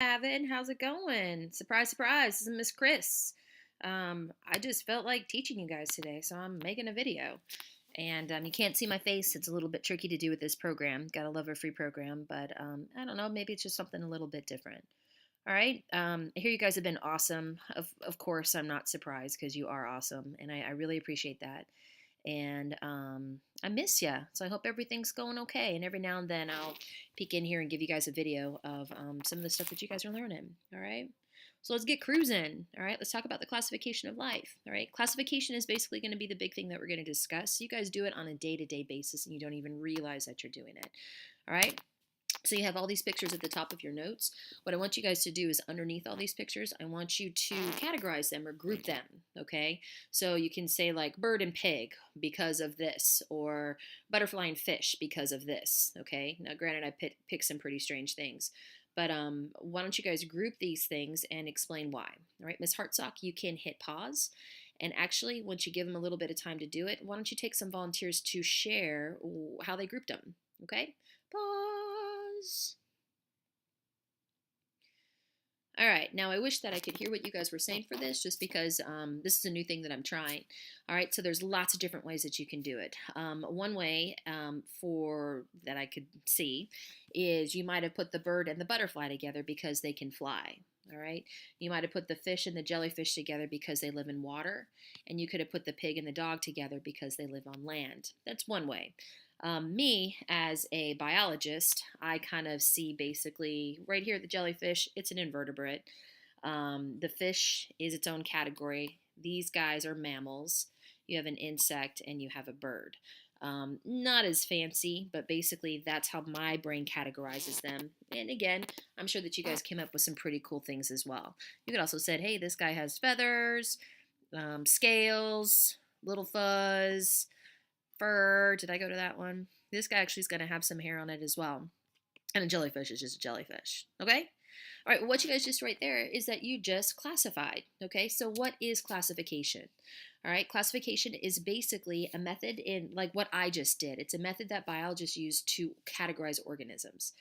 Evan, how's it going? Surprise, surprise, this is Miss Chris. I just felt like teaching you guys today, so I'm making a video. And you can't see my face. It's a little bit tricky to do with this program. Gotta love a free program, but I don't know. Maybe it's just something a little bit different. All right. I hear you guys have been awesome. Of course, I'm not surprised because you are awesome, and I really appreciate that. And I miss you, so I hope everything's going okay. And every now and then I'll peek in here and give you guys a video of some of the stuff that you guys are learning. All right. So let's get cruising. All right. Let's talk about the classification of life. All right. Classification is basically going to be the big thing that we're going to discuss. You guys do it on a day-to-day basis, and you don't even realize that you're doing it. All right. So you have all these pictures at the top of your notes. What I want you guys to do is underneath all these pictures, I want you to categorize them or group them, okay? So you can say like bird and pig because of this, or butterfly and fish because of this, okay? Now granted, I picked some pretty strange things, but why don't you guys group these things and explain why? All right, Miss Hartsock, you can hit pause. And actually, once you give them a little bit of time to do it, why don't you take some volunteers to share how they grouped them, okay? Pause. All right, now I wish that I could hear what you guys were saying for this, just because this is a new thing that I'm trying. All right, so there's lots of different ways that you can do it. One way for that I could see is you might have put the bird and the butterfly together because they can fly. All right, you might have put the fish and the jellyfish together because they live in water, and you could have put the pig and the dog together because they live on land. That's one way. Me, as a biologist, I kind of see basically right here the jellyfish, it's an invertebrate. The fish is its own category. These guys are mammals. You have an insect and you have a bird. Not as fancy, but basically that's how my brain categorizes them. And again, I'm sure that you guys came up with some pretty cool things as well. You could also said, hey, this guy has feathers, scales, little fuzz, fur. Did I go to that one? This guy actually is going to have some hair on it as well. And a jellyfish is just a jellyfish. Okay? All right, what you guys just right there is that you just classified. Okay, so what is classification? All right, classification is basically a method in, like what I just did. It's a method that biologists use to categorize organisms.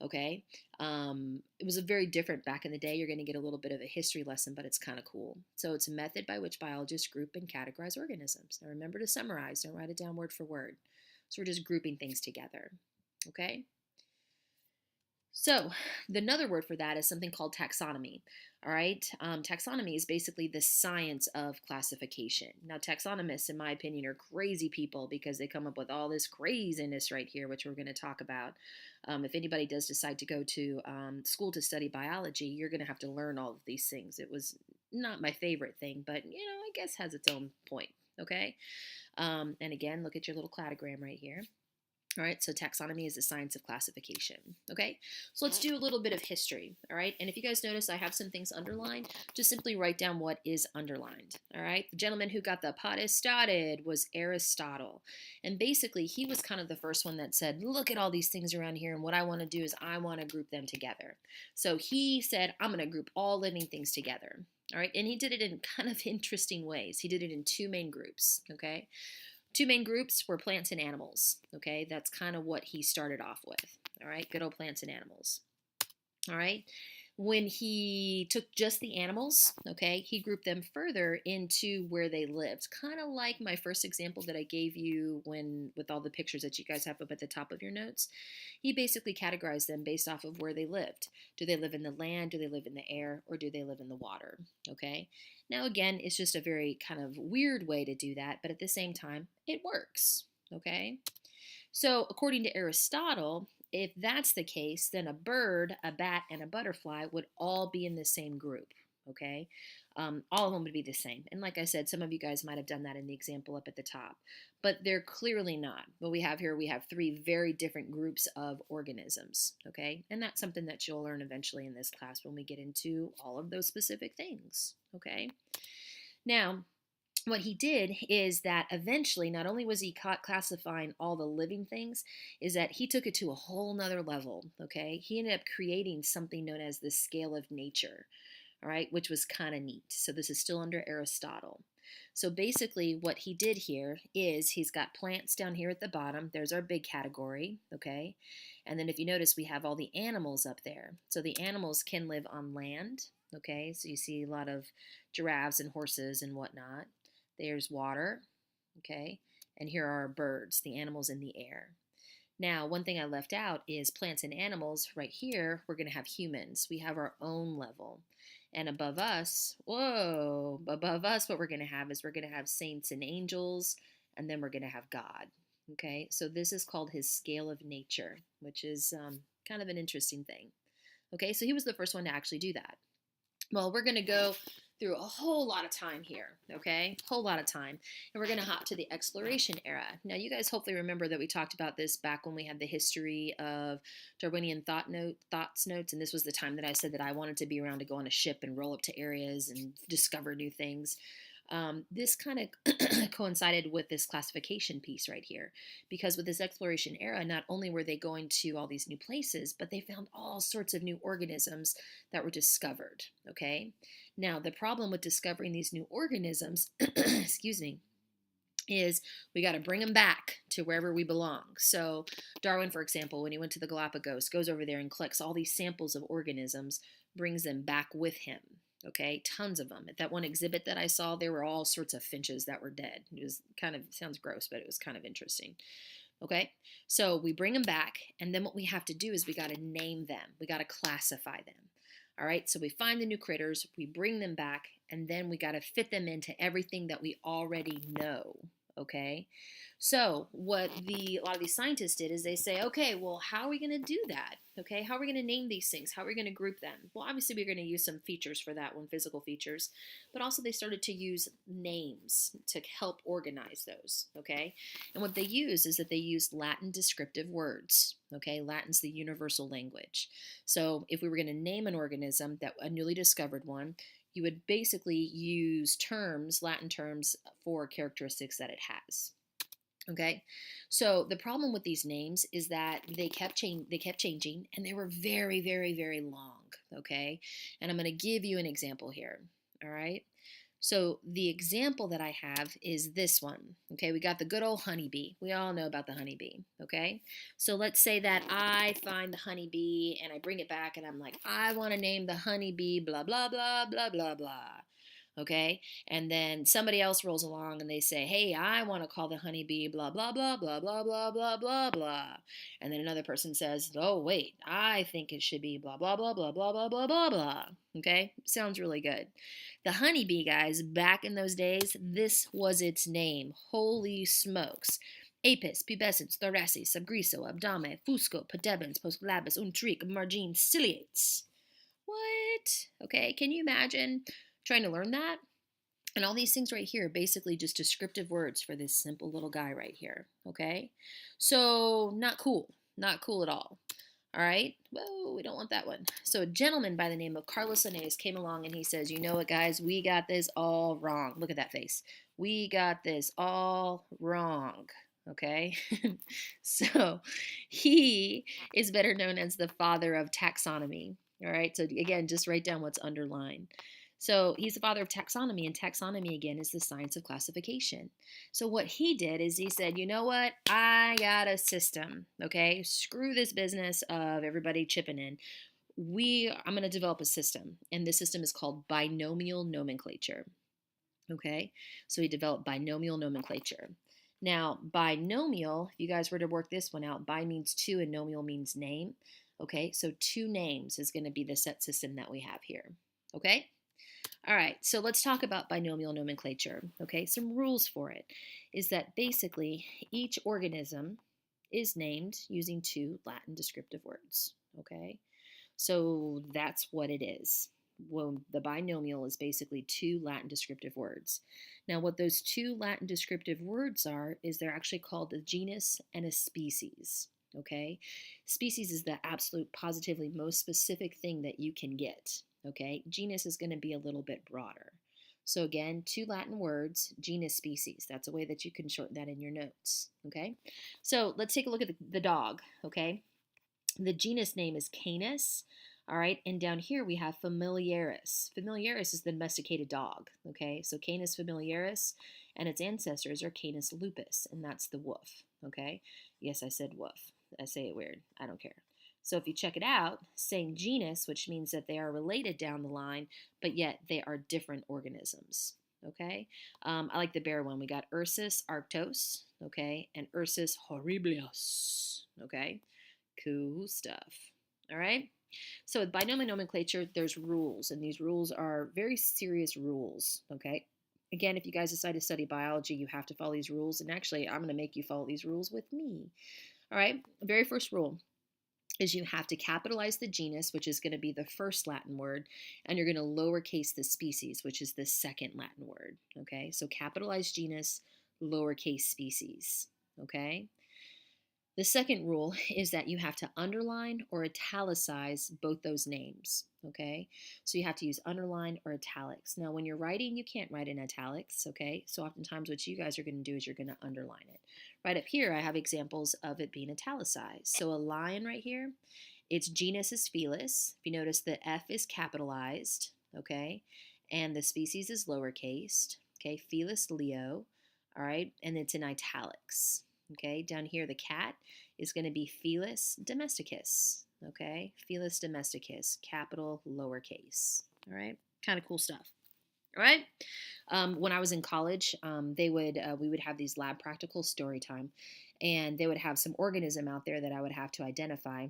Okay, it was a very different back in the day. You're going to get a little bit of a history lesson, but it's kind of cool. So it's a method by which biologists group and categorize organisms. Now remember to summarize. Don't write it down word for word. So we're just grouping things together. Okay. So, another word for that is something called taxonomy. All right, taxonomy is basically the science of classification. Now, taxonomists, in my opinion, are crazy people because they come up with all this craziness right here, which we're going to talk about. If anybody does decide to go to school to study biology, you're going to have to learn all of these things. It was not my favorite thing, but I guess has its own point. Okay, and again, look at your little cladogram right here. All right, so taxonomy is the science of classification. Okay, so let's do a little bit of history. All right, and if you guys notice, I have some things underlined. Just simply write down what is underlined. All right, the gentleman who got the party started was Aristotle. And basically, he was kind of the first one that said, look at all these things around here, and what I want to do is I want to group them together. So he said, I'm going to group all living things together. All right, and he did it in kind of interesting ways. He did it in two main groups. Okay. Two main groups were plants and animals. Okay, that's kind of what he started off with. All right, good old plants and animals. All right, when he took just the animals, okay, he grouped them further into where they lived. Kind of like my first example that I gave you when, with all the pictures that you guys have up at the top of your notes. He basically categorized them based off of where they lived. Do they live in the land? Do they live in the air? Or do they live in the water? Okay. Now, again, it's just a very kind of weird way to do that, but at the same time, it works. Okay. So, according to Aristotle, if that's the case, then a bird, a bat, and a butterfly would all be in the same group. Okay, all of them would be the same. And like I said, some of you guys might have done that in the example up at the top, but they're clearly not. What we have here, we have three very different groups of organisms. Okay, and that's something that you'll learn eventually in this class when we get into all of those specific things. Okay, now what he did is that eventually not only was he classifying all the living things, is that he took it to a whole nother level. Okay, he ended up creating something known as the scale of nature. All right, which was kind of neat. So this is still under Aristotle. So basically what he did here is he's got plants down here at the bottom. There's our big category, okay? And then if you notice, we have all the animals up there. So the animals can live on land, okay? So you see a lot of giraffes and horses and whatnot. There's water, okay? And here are our birds, the animals in the air. Now, one thing I left out is plants and animals. Right here, we're going to have humans. We have our own level. And above us, whoa, above us, what we're going to have is we're going to have saints and angels, and then we're going to have God. Okay, so this is called his scale of nature, which is kind of an interesting thing. Okay, so he was the first one to actually do that. Well, we're going to go through a whole lot of time here, okay? Whole lot of time. And we're going to hop to the exploration era. Now, you guys hopefully remember that we talked about this back when we had the history of Darwinian thoughts notes, and this was the time that I said that I wanted to be around to go on a ship and roll up to areas and discover new things. This kind of coincided with this classification piece right here, because with this exploration era, not only were they going to all these new places, but they found all sorts of new organisms that were discovered, okay? Now, the problem with discovering these new organisms, excuse me, is we got to bring them back to wherever we belong. So Darwin, for example, when he went to the Galapagos, goes over there and collects all these samples of organisms, brings them back with him. Okay, tons of them. At that one exhibit that I saw, there were all sorts of finches that were dead. It was kind of, sounds gross, but it was kind of interesting. Okay, so we bring them back, and then what we have to do is we got to name them. We got to classify them. All right, so we find the new critters, we bring them back, and then we got to fit them into everything that we already know. Okay, so what a lot of these scientists did is they say, okay, well, how are we going to do that? Okay, how are we going to name these things? How are we going to group them? Well, obviously we're going to use some features for that one, physical features, but also they started to use names to help organize those. Okay, and what they use is that they use Latin descriptive words. Okay, Latin's the universal language. So if we were going to name an organism, a newly discovered one, you would basically use terms, Latin terms, for characteristics that it has. Okay, so the problem with these names is that they kept changing, and they were very, very, very long. Okay, and I'm going to give you an example here. All right. So the example that I have is this one. Okay, we got the good old honeybee. We all know about the honeybee. Okay, so let's say that I find the honeybee and I bring it back and I'm like, I want to name the honeybee blah, blah, blah, blah, blah, blah. Okay, and then somebody else rolls along and they say, hey, I want to call the honeybee blah, blah, blah, blah, blah, blah, blah, blah, blah. And then another person says, oh, wait, I think it should be blah, blah, blah, blah, blah, blah, blah, blah, blah. Okay, sounds really good. The honeybee, guys, back in those days, this was its name. Holy smokes. Apis, pubescens, thoracis, subgriso, abdame, fusco, pedebens, postglabus, untrique, margine, ciliates. What? Okay, can you imagine trying to learn that? And all these things right here are basically just descriptive words for this simple little guy right here, okay? So, not cool. Not cool at all. All right? Whoa, we don't want that one. So a gentleman by the name of Carlos Linnaeus came along and he says, you know what, guys? We got this all wrong. Look at that face. We got this all wrong. Okay? So he is better known as the father of taxonomy. All right? So again, just write down what's underlined. So he's the father of taxonomy, and taxonomy, again, is the science of classification. So what he did is he said, you know what? I got a system, okay? Screw this business of everybody chipping in. I'm going to develop a system, and this system is called binomial nomenclature, okay? So he developed binomial nomenclature. Now, binomial, if you guys were to work this one out, bi means two and nomial means name, okay? So two names is going to be the set system that we have here, okay? All right, so let's talk about binomial nomenclature. Okay, some rules for it is that basically each organism is named using two Latin descriptive words. Okay, so that's what it is. Well, the binomial is basically two Latin descriptive words. Now, what those two Latin descriptive words are is they're actually called a genus and a species. Okay, species is the absolute positively most specific thing that you can get. Okay, genus is going to be a little bit broader. So again, two Latin words, genus, species. That's a way that you can shorten that in your notes. Okay, so let's take a look at the dog. Okay, the genus name is Canis. All right, and down here we have familiaris. Familiaris is the domesticated dog. Okay, so Canis familiaris and its ancestors are Canis lupus, and that's the wolf. Okay, yes, I said wolf. I say it weird. I don't care. So if you check it out, same genus, which means that they are related down the line, but yet they are different organisms. Okay, I like the bear one. We got Ursus arctos, okay, and Ursus horribilis. Okay, cool stuff. All right. So with binomial nomenclature, there's rules, and these rules are very serious rules, okay? Again, if you guys decide to study biology, you have to follow these rules, and actually, I'm going to make you follow these rules with me. All right, very first rule is you have to capitalize the genus, which is going to be the first Latin word, and you're going to lowercase the species, which is the second Latin word, okay? So capitalize genus, lowercase species, okay? The second rule is that you have to underline or italicize both those names, okay? So you have to use underline or italics. Now, when you're writing, you can't write in italics, okay? So oftentimes what you guys are going to do is you're going to underline it. Right up here, I have examples of it being italicized. So a lion right here, its genus is Felis. If you notice, the F is capitalized, okay? And the species is lowercase, okay? Felis leo, all right? And it's in italics. Okay, down here the cat is going to be Felis domesticus. Okay, Felis domesticus, capital lowercase. All right, kind of cool stuff. All right. When I was in college, we would have these lab practical story time, and they would have some organism out there that I would have to identify.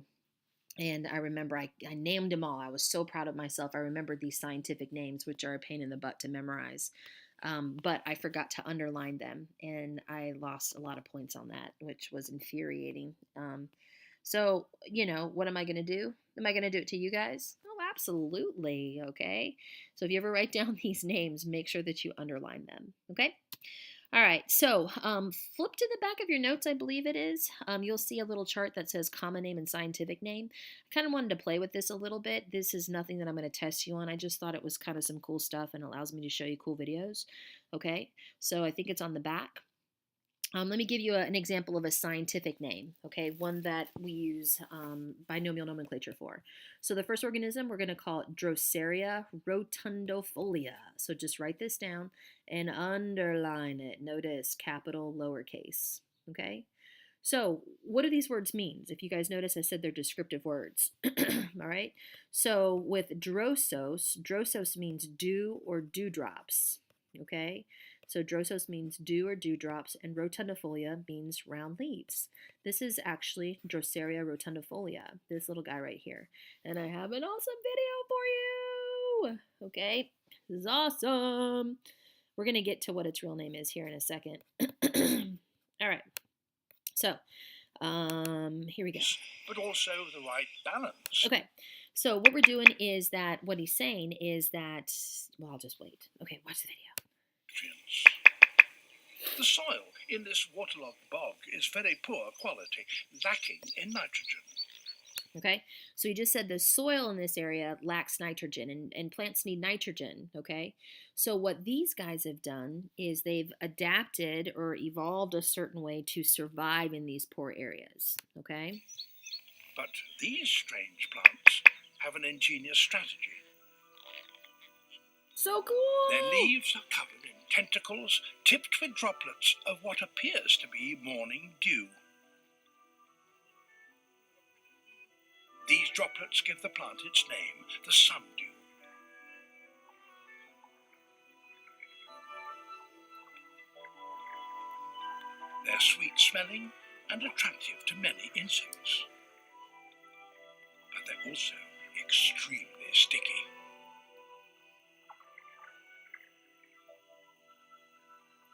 And I remember I named them all. I was so proud of myself. I remembered these scientific names, which are a pain in the butt to memorize. But I forgot to underline them, and I lost a lot of points on that, which was infuriating. So, what am I going to do? Am I going to do it to you guys? Oh, absolutely. Okay. So if you ever write down these names, make sure that you underline them. Okay. All right, so flip to the back of your notes, I believe it is. You'll see a little chart that says common name and scientific name. I kind of wanted to play with this a little bit. This is nothing that I'm going to test you on. I just thought it was kind of some cool stuff and allows me to show you cool videos. Okay, so I think it's on the back. Let me give you an example of a scientific name, okay, one that we use binomial nomenclature for. So the first organism, we're going to call it Drosera rotundifolia. So just write this down and underline it. Notice capital lowercase, okay? So what do these words mean? If you guys notice, I said they're descriptive words, all right? So with drosos means dew or dewdrops, okay? So drosos means dew or dewdrops, and rotundifolia means round leaves. This is actually Drosera rotundifolia, this little guy right here. And I have an awesome video for you. Okay, this is awesome. We're going to get to what its real name is here in a second. All right. So, here we go. But also the right balance. Okay. So what we're doing is that what he's saying is that, well, I'll just wait. Okay, watch the video. The soil in this waterlogged bog is very poor quality, lacking in nitrogen. Okay, so he just said the soil in this area lacks nitrogen, and plants need nitrogen, okay? So what these guys have done is they've adapted or evolved a certain way to survive in these poor areas, okay? But these strange plants have an ingenious strategy. So cool! Their leaves are covered in tentacles tipped with droplets of what appears to be morning dew. These droplets give the plant its name, the sundew. They're sweet-smelling and attractive to many insects. But they're also extremely sticky.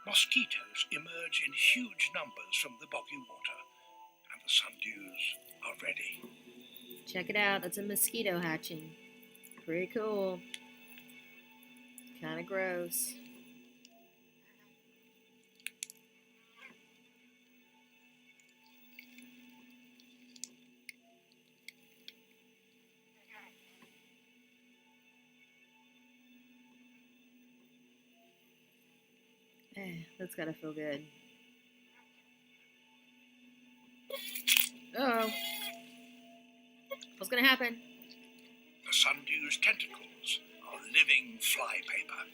Mosquitoes emerge in huge numbers from the boggy water, and the sundews are ready. Check it out. That's a mosquito hatching. Pretty cool. Kind of gross. That's gotta feel good. Uh-oh. What's gonna happen? sundew's tentacles are living flypaper.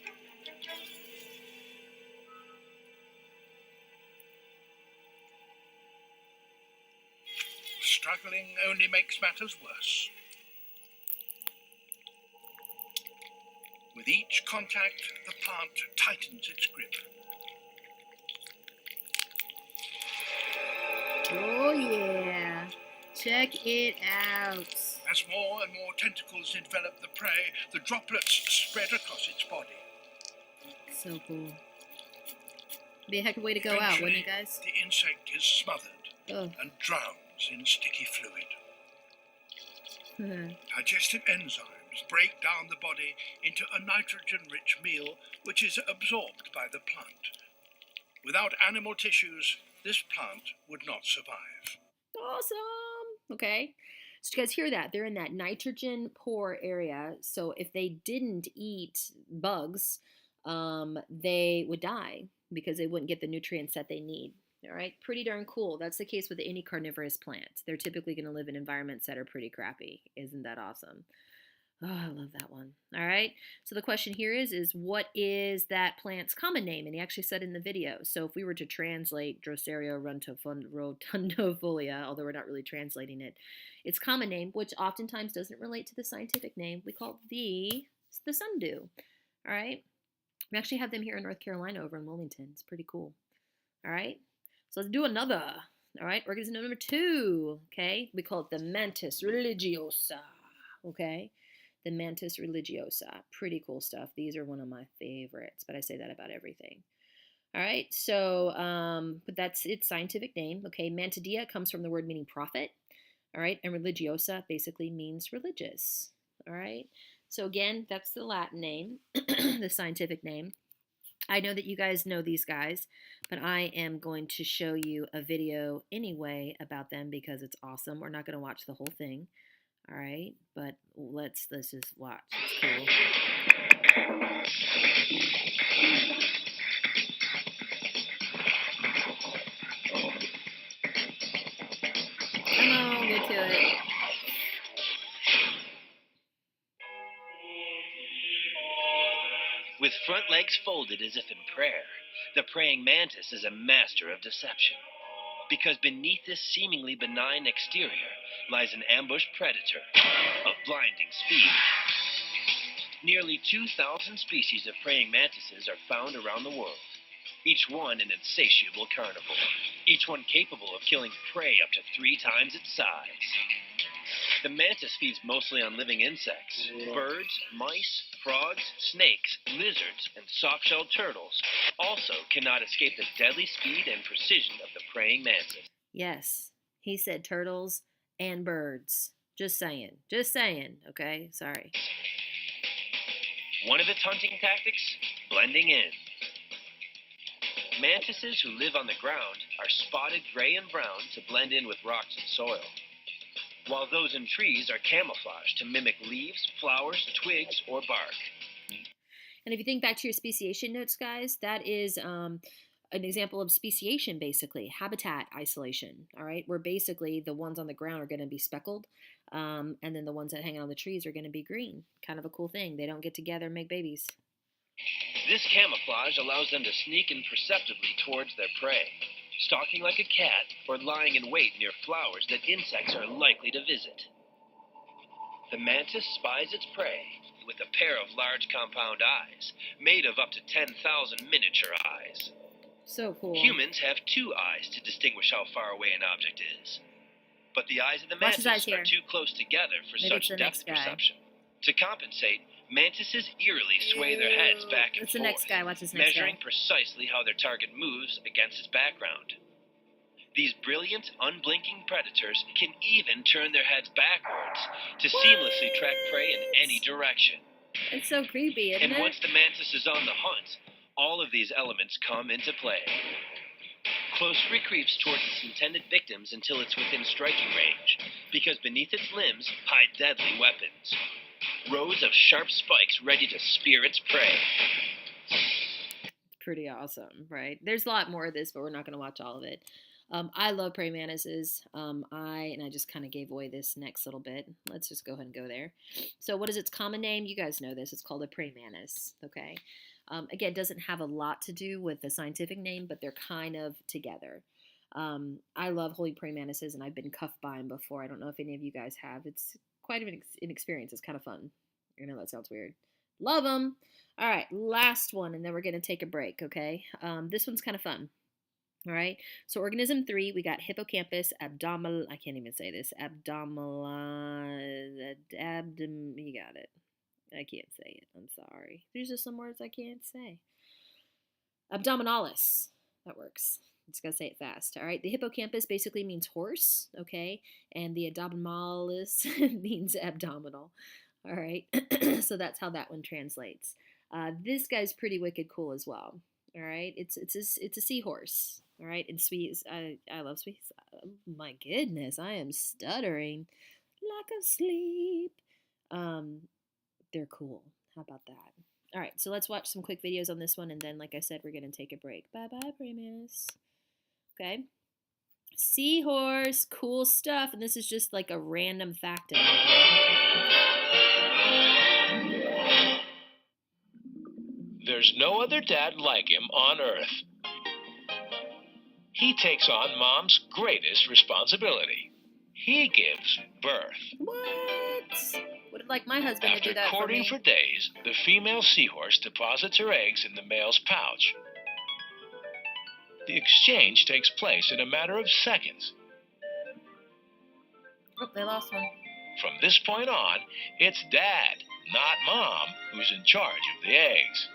Struggling only makes matters worse. With each contact, the plant tightens its grip. Oh yeah, check it out. As more and more tentacles envelop the prey, the droplets spread across its body. So cool. Be a heck of a way to go out, wouldn't it, guys? The insect is smothered Ugh. and drowns in sticky fluid. Digestive enzymes break down the body into a nitrogen-rich meal which is absorbed by the plant. Without animal tissues, this plant would not survive. Awesome. Okay. So you guys hear that? They're in that nitrogen poor area. So if they didn't eat bugs, they would die because they wouldn't get the nutrients that they need. All right. Pretty darn cool. That's the case with any carnivorous plant. They're typically going to live in environments that are pretty crappy. Isn't that awesome? Oh, I love that one. All right. So the question here is what is that plant's common name? And he actually said in the video. So if we were to translate Drosera rotundifolia, although we're not really translating it, its common name, which oftentimes doesn't relate to the scientific name, we call it the sundew. All right. We actually have them here in North Carolina over in Wilmington. It's pretty cool. All right. So let's do another. All right. Organism number 2. Okay. We call it the mantis religiosa. Okay. The mantis religiosa. Pretty cool stuff. These are one of my favorites, but I say that about everything. All right, so, but that's its scientific name. Okay, Mantidea comes from the word meaning prophet. All right, and religiosa basically means religious. All right, so again, that's the Latin name, the scientific name. I know that you guys know these guys, but I am going to show you a video anyway about them because it's awesome. We're not going to watch the whole thing. All right, but let's just watch. It's cool. Come on, get to it. With front legs folded as if in prayer, the praying mantis is a master of deception. Because beneath this seemingly benign exterior lies an ambushed predator of blinding speed. Nearly 2,000 species of praying mantises are found around the world, each one an insatiable carnivore, each one capable of killing prey up to 3 times its size. The mantis feeds mostly on living insects. Birds, mice, frogs, snakes, lizards, and soft-shelled turtles also cannot escape the deadly speed and precision of the praying mantis. Yes, he said turtles and birds. Just saying. Just saying, okay? Sorry. One of its hunting tactics? Blending in. Mantises who live on the ground are spotted gray and brown to blend in with rocks and soil, while those in trees are camouflaged to mimic leaves, flowers, twigs, or bark. And if you think back to your speciation notes, guys, that is an example of speciation, basically, habitat isolation, all right, where basically the ones on the ground are going to be speckled, and then the ones that hang on the trees are going to be green. Kind of a cool thing. They don't get together and make babies. This camouflage allows them to sneak imperceptibly towards their prey, stalking like a cat or lying in wait near flowers that insects are likely to visit. The mantis spies its prey with a pair of large compound eyes, made of up to 10,000 miniature eyes. So cool. Humans have 2 eyes to distinguish how far away an object is. But the eyes of the Watch his mantis eyes are here. too close together for Maybe it's such the depth next guy. perception. To compensate, mantises eerily sway their heads back and That's the forth, next guy. Watch this next measuring guy. precisely how their target moves against its background. These brilliant, unblinking predators can even turn their heads backwards to seamlessly track prey in any direction. It's so creepy, isn't And it? once the mantis is on the hunt, all of these elements come into play. Closely creeps towards its intended victims until it's within striking range, because beneath its limbs hide deadly weapons. Rows of sharp spikes ready to spear its prey. Pretty awesome, right? There's a lot more of this, but we're not going to watch all of it. I love praying mantises. I just kind of gave away this next little bit. Let's just go ahead and go there. So, what is its common name? You guys know this. It's called a praying mantis. Okay. Again, it doesn't have a lot to do with the scientific name, but they're kind of together. I love holy praying mantises, and I've been cuffed by them before. I don't know if any of you guys have. It's quite an experience. It's kind of fun. I know that sounds weird. Love them. All right, last one, and then we're going to take a break, okay? This one's kind of fun. All right, so organism 3, we got hippocampus abdominal. I can't even say this. You got it. I can't say it. I'm sorry. There's just some words I can't say. Abdominalis. That works. Just gotta say it fast. All right. The hippocampus basically means horse. Okay, and the abdominalis means abdominal. All right. So that's how that one translates. This guy's pretty wicked cool as well. All right. It's a seahorse. All right. And sweet. I love sweet. Oh, my goodness, I am stuttering. Lack of sleep. They're cool. How about that? All right, so let's watch some quick videos on this one, and then, like I said, we're going to take a break. Bye-bye, Primus. Okay. Seahorse, cool stuff, and this is just like a random fact. There's no other dad like him on Earth. He takes on Mom's greatest responsibility. He gives birth. What? Would like my husband After to do that for courting me. for days, the female seahorse deposits her eggs in the male's pouch. The exchange takes place in a matter of seconds. Oh, they lost one. From this point on, it's Dad, not Mom, who's in charge of the eggs.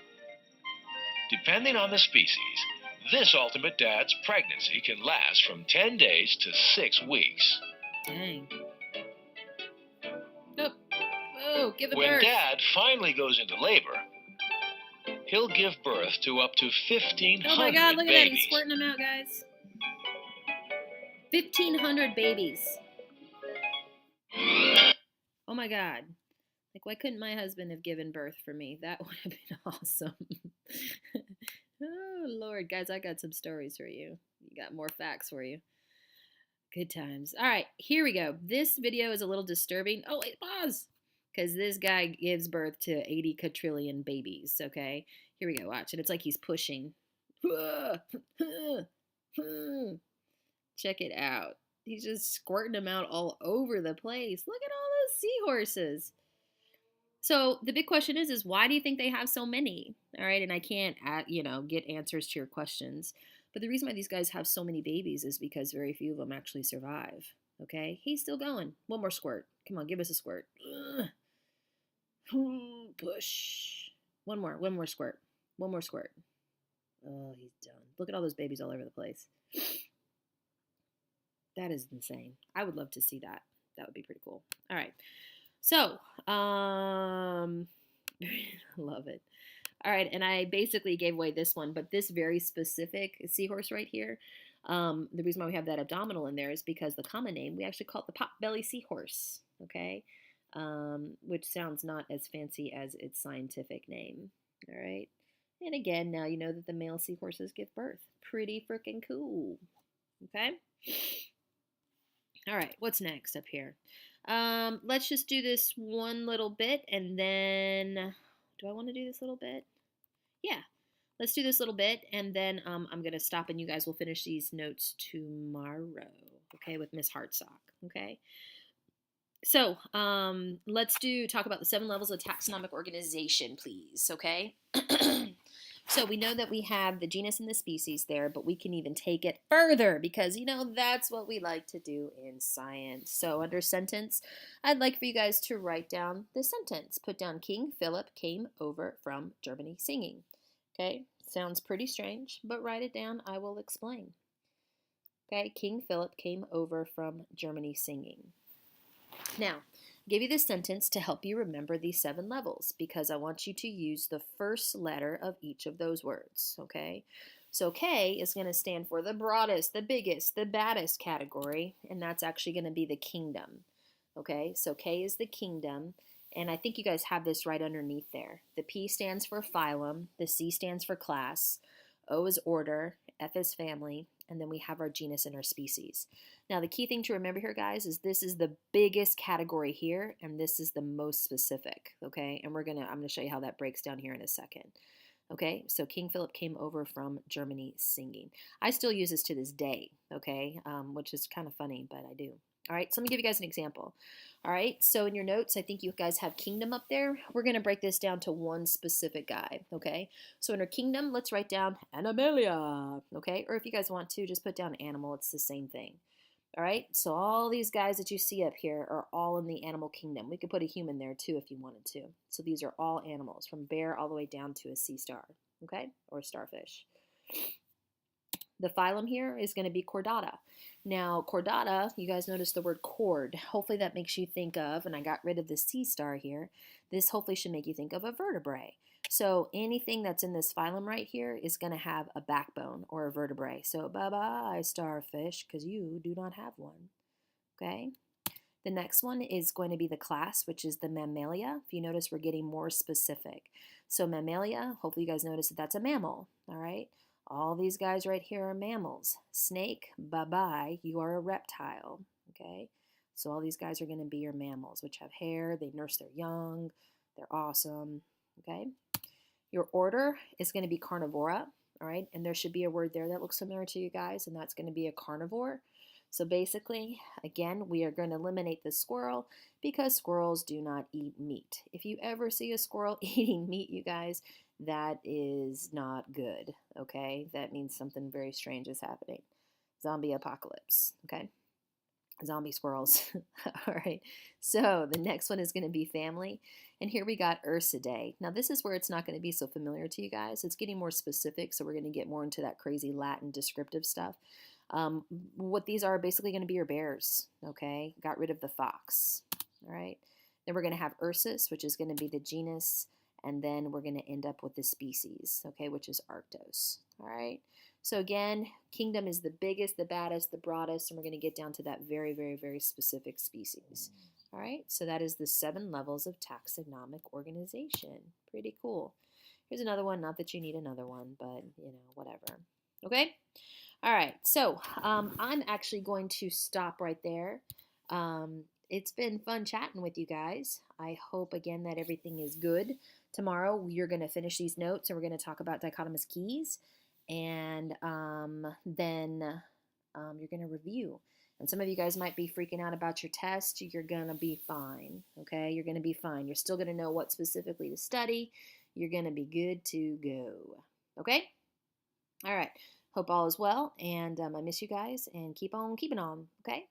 Depending on the species, this ultimate dad's pregnancy can last from 10 days to 6 weeks. Dang. Oh, oh, give it When birth. Dad finally goes into labor, he'll give birth to up to 1,500 Oh my God, look at that. babies. He's squirting them out, guys. 1,500 babies. Oh my God. Like, why couldn't my husband have given birth for me? That would have been awesome. Oh, Lord. Guys, I got some stories for you. Got more facts for you. Good times. All right, here we go. This video is a little disturbing. Oh, wait, pause. Because this guy gives birth to 80 quadrillion babies, okay? Here we go, watch. And it's like he's pushing. Check it out. He's just squirting them out all over the place. Look at all those seahorses. So the big question is why do you think they have so many? All right, and I can't, get answers to your questions. But the reason why these guys have so many babies is because very few of them actually survive. Okay, he's still going. One more squirt. Come on, give us a squirt. Push. One more squirt. One more squirt. Oh, he's done. Look at all those babies all over the place. That is insane. I would love to see that. That would be pretty cool. All right. So, love it. All right, and I basically gave away this one, but this very specific seahorse right here, the reason why we have that abdominal in there is because the common name, we actually call it the potbelly seahorse, okay? Which sounds not as fancy as its scientific name, all right? And again, now you know that the male seahorses give birth. Pretty freaking cool, okay? All right, what's next up here? Let's just do this one little bit, and then, do I want to do this little bit? Yeah, let's do this little bit, and then I'm going to stop, and you guys will finish these notes tomorrow, okay, with Miss Hartsock, okay? So, let's talk about the 7 levels of taxonomic organization, please, okay? So we know that we have the genus and the species there, but we can even take it further because, that's what we like to do in science. So under sentence, I'd like for you guys to write down the sentence. Put down King Philip came over from Germany singing. Okay, sounds pretty strange, but write it down. I will explain. Okay, King Philip came over from Germany singing. Now, give you this sentence to help you remember these 7 levels because I want you to use the first letter of each of those words, okay? So K is going to stand for the broadest, the biggest, the baddest category, and that's actually going to be the kingdom, okay? So K is the kingdom, and I think you guys have this right underneath there. The P stands for phylum, the C stands for class, O is order, F is family, and then we have our genus and our species. Now, the key thing to remember here, guys, is this is the biggest category here, and this is the most specific, okay? And I'm gonna show you how that breaks down here in a second. Okay, so King Philip came over from Germany singing. I still use this to this day, okay, which is kind of funny, but I do. All right, so let me give you guys an example. All right, so in your notes, I think you guys have kingdom up there. We're going to break this down to one specific guy, okay? So under kingdom, let's write down Animalia, okay? Or if you guys want to, just put down animal. It's the same thing. All right, so all these guys that you see up here are all in the animal kingdom. We could put a human there too if you wanted to. So these are all animals, from bear all the way down to a sea star, okay, or a starfish. The phylum here is going to be Chordata. Now, Chordata, you guys notice the word chord. Hopefully that makes you think of, and I got rid of the sea star here, this hopefully should make you think of a vertebrae. So anything that's in this phylum right here is going to have a backbone or a vertebrae. So bye-bye, starfish, because you do not have one. Okay? The next one is going to be the class, which is the Mammalia. If you notice, we're getting more specific. So Mammalia, hopefully you guys notice that that's a mammal. All right? All these guys right here are mammals. Snake, bye-bye, you are a reptile. Okay? So all these guys are going to be your mammals, which have hair, they nurse their young, they're awesome. Okay? Your order is going to be Carnivora, all right? And there should be a word there that looks familiar to you guys, and that's going to be a carnivore. So basically, again, we are going to eliminate the squirrel because squirrels do not eat meat. If you ever see a squirrel eating meat, you guys, that is not good, okay? That means something very strange is happening. Zombie apocalypse, okay? Zombie squirrels. All right, so the next one is going to be family. And here we got Ursidae. Now this is where it's not going to be so familiar to you guys. It's getting more specific, so we're going to get more into that crazy Latin descriptive stuff. What these are basically going to be your bears, okay? Got rid of the fox, all right? Then we're going to have Ursus, which is going to be the genus, and then we're going to end up with the species, okay, which is Arctos, all right? So again, kingdom is the biggest, the baddest, the broadest, and we're going to get down to that very, very, very specific species. All right, so that is the 7 levels of taxonomic organization. Pretty cool. Here's another one, not that you need another one, but, you know, whatever. Okay? All right, so I'm actually going to stop right there. It's been fun chatting with you guys. I hope, again, that everything is good. Tomorrow, we're going to finish these notes, and we're going to talk about dichotomous keys. And then you're going to review. And some of you guys might be freaking out about your test. You're going to be fine, okay? You're going to be fine. You're still going to know what specifically to study. You're going to be good to go, okay? All right. Hope all is well, and I miss you guys, and keep on keeping on, okay?